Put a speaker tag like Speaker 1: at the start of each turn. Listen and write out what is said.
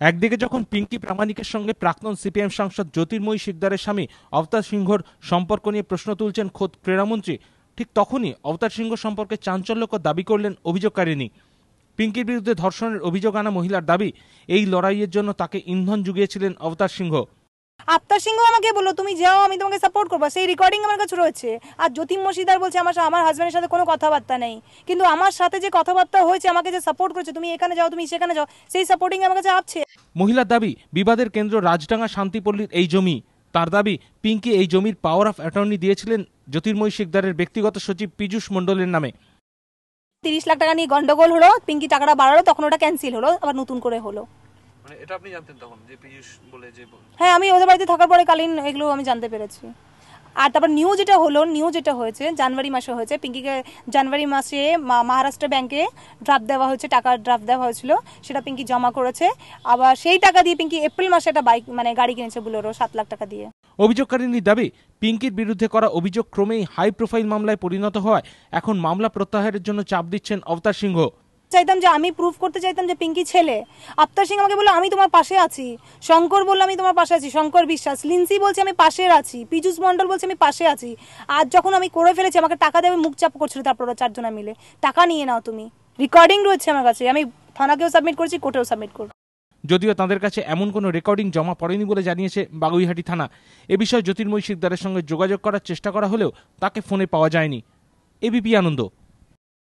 Speaker 1: একদিকে যখন পিঙ্কি প্রামাণিকের সঙ্গে প্রাক্তন সিপিএম সাংসদ জ্যোতির্ময়ী শিকদারের স্বামী অবতার সিংহর সম্পর্ক নিয়ে প্রশ্ন তুলছেন খোদ ক্রীড়ামন্ত্রী, ঠিক তখনই অবতার সিংহ সম্পর্কে চাঞ্চল্যকর দাবি করলেন অভিযোগকারিনী। পিঙ্কির বিরুদ্ধে ধর্ষণের অভিযোগ আনা মহিলার দাবি, এই লড়াইয়ের জন্য তাকে ইন্ধন জুগিয়েছিলেন অবতার সিংহ।
Speaker 2: আবতার সিংহ আমাকে বললো তুমি যাও, আমি তোমাকে সাপোর্ট করবো, সেই রেকর্ডিং আমার কাছে রয়েছে। আর জ্যোতির্ময় শিকদার বলছে আমার হাজব্যান্ডের সাথে কোনো কথাবার্তা নেই, কিন্তু আমার সাথে যে কথাবার্তা হয়েছে, আমাকে যে সাপোর্ট করেছে, তুমি এখানে যাও তুমি সেখানে যাও, সেই সাপোর্টিং আমার কাছে আছে।
Speaker 1: মহিলার দাবি, বিবাদের কেন্দ্র রাজডাঙ্গা শান্তিপল্লীর এই জমি। তার দাবি, পিঙ্কি এই জমির পাওয়ার অফ অ্যাটর্নি দিয়েছিলেন জ্যোতির্ময়ী শিকদারের ব্যক্তিগত সচিব পীযূষ মণ্ডলের নামে।
Speaker 2: 30 লাখ টাকা নিয়ে গন্ডগোল হলো, পিঙ্কি টাকাটা বাড়ালো, তখন ওটা ক্যান্সেল হলো, আবার নতুন করে হলো।
Speaker 3: মানে এটা আপনি জানতেন তখন যে পীযূষ বলে যে?
Speaker 2: হ্যাঁ, আমি ওদের বাড়িতে থাকার পরে কালীন এগুলো আমি জানতে পেরেছি। আর তারপর নিউজ যেটা হয়েছে জানুয়ারি মাসে হয়েছে, পিঙ্কিকে জানুয়ারি মাসে মহারাষ্ট্র ব্যাংকে ড্রাফট দেওয়া হয়েছে, টাকার ড্রাফট দেওয়া হয়েছিল, সেটা পিঙ্কি জমা করেছে। আবার সেই টাকা দিয়ে পিঙ্কি এপ্রিল মাসে একটা বাইক গাড়ি কিনেছে বুলেরো 7 লাখ টাকা দিয়ে।
Speaker 1: অভিযোগকারিনীর দাবি, পিঙ্কির বিরুদ্ধে করা অভিযোগ ক্রমেই হাই প্রোফাইল মামলায় পরিণত হওয়ায় এখন মামলা প্রত্যাহারের জন্য চাপ দিচ্ছেন অবতার সিংহ।
Speaker 2: চাইতাম যে আমি প্রুফ করতে চাইতাম যে পিঙ্কি ছেলে। আবতার সিং আমাকে বললো আমি তোমার পাশে আছি, শঙ্কর বললো আমি তোমার পাশে আছি, শঙ্কর বিশ্বাস, লিন্সি বলছে আমি পাশে আছি, পীযূষ মণ্ডল বলছে আমি পাশে আছি। আর যখন আমি করে ফেলেছি আমাকে টাকা দেবে মুখ চাপ করছিল, তারপর 4 জনা মিলে টাকা নিয়ে নাও তুমি। রেকর্ডিং রয়েছে আমার কাছে, আমি থানাকেও সাবমিট করেছি, কোর্টেও সাবমিট করব।
Speaker 1: যদিও তাদের কাছে এমন কোনো রেকর্ডিং জমা পড়েনি বলে জানিয়েছে বাগুইহাটি থানা। এ বিষয়ে জ্যোতির্ময়ী শিকদারের সঙ্গে যোগাযোগ করার চেষ্টা করা হলেও তাকে ফোনে পাওয়া যায়নি। এবিপি আনন্দ।